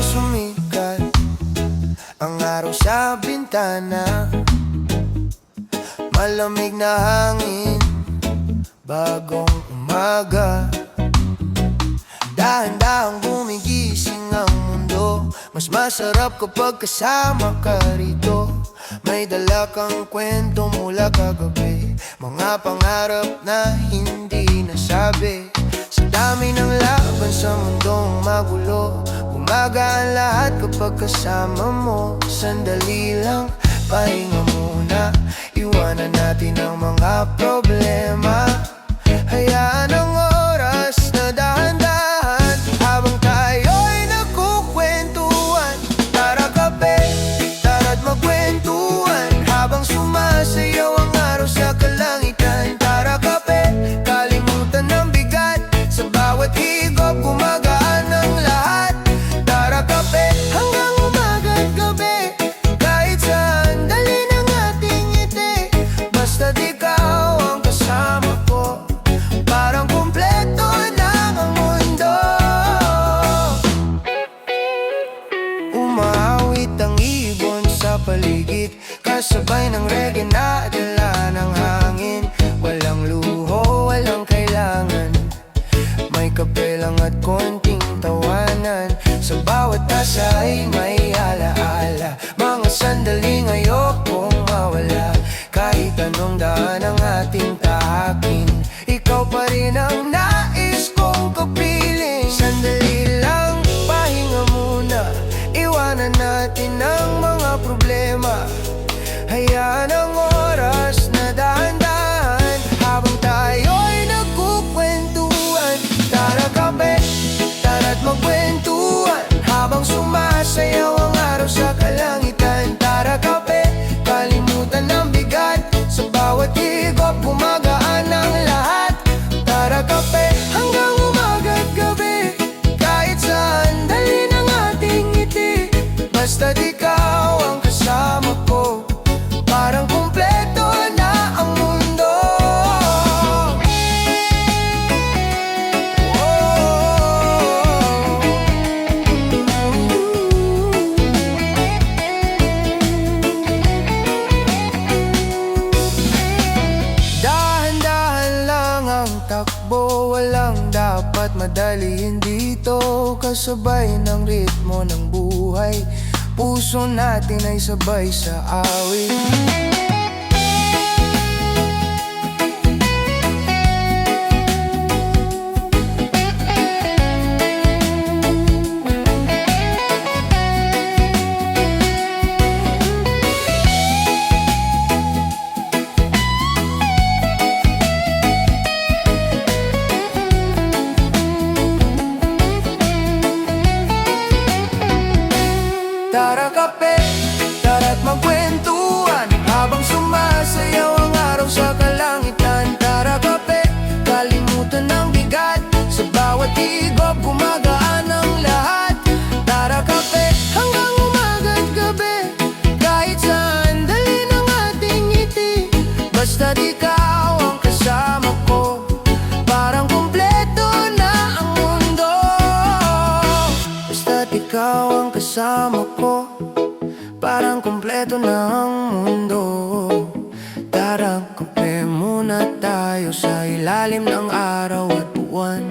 sumikat ang araw sa bintana, malamig na hangin, bagong umaga. Dahan-dahang gumigising ang mundo, mas masarap kapag kasama ka rito. May dala kang kwento mula kagabi, mga pangarap na hindi nasabi. Sa dami ng laban sa mundong magulo, gumagaan lahat kapag kasama mo. Sandali lang, pahinga muna, iwanan natin ang mga problema. Hayaan ang oras na dahan-dahan habang tayo'y nagkukwentuhan. Tara kape, tara't magkwentuhan habang sumasayaw ang araw sa kalangitan. Tara kape, kalimutan ng bigat, sa bawat higop gumagaan ang lahat. Tara kape, hanggang umaga't gabi, kahit saan dalhin ang ating ngiti. Basta't ikaw ang kasama ko, parang kumpleto na ang mundo. Umahawit ang ibon sa paligid, kasabay ng reggae na dala ng hangin. Walang luho, walang kailangan, may kape lang at konting tawanan. Sa bawat asa ay may alaala, mga sandaling ayokong mawala. Kahit anong daan ang ating tahakin, ikaw pa rin ang nais kong kapiling. Sandali lang, pahinga muna, iwanan natin ang mga problema. Hayaan ang oras na dahan-dahan habang tayo'y nagkukwentuhan. Tara kape, tara't magkwentuhan habang sumasayaw ang araw sa kalangitan. Tara kape, kalimutan ng bigat, sa bawat higop gumagaan ang lahat. Tara kape, hanggang umaga't gabi, kahit saan dalhin ang ating ngiti. Basta't ikaw ang kasama ko, parang kumpleto na ang mundo. Dahan-dahan lang ang takbo, walang dapat madaliin dito. Kasabay ng ritmo ng buhay, puso natin ay sabay sa awit. Tara kape, tara't magkwentuhan habang sumasayaw ang araw sa kalangitan. Tara kape, kalimutan ng bigat, sa bawat higop gumagaan ang lahat. Tara kape, hanggang umaga't gabi, kahit saan dalhin ang ating ngiti. Basta't ikaw ang kasama ko, parang kumpleto na ang mundo. Basta't ikaw ang kasama ko, parang kumpleto na ang mundo. Tara kape muna tayo sa ilalim ng araw at buwan.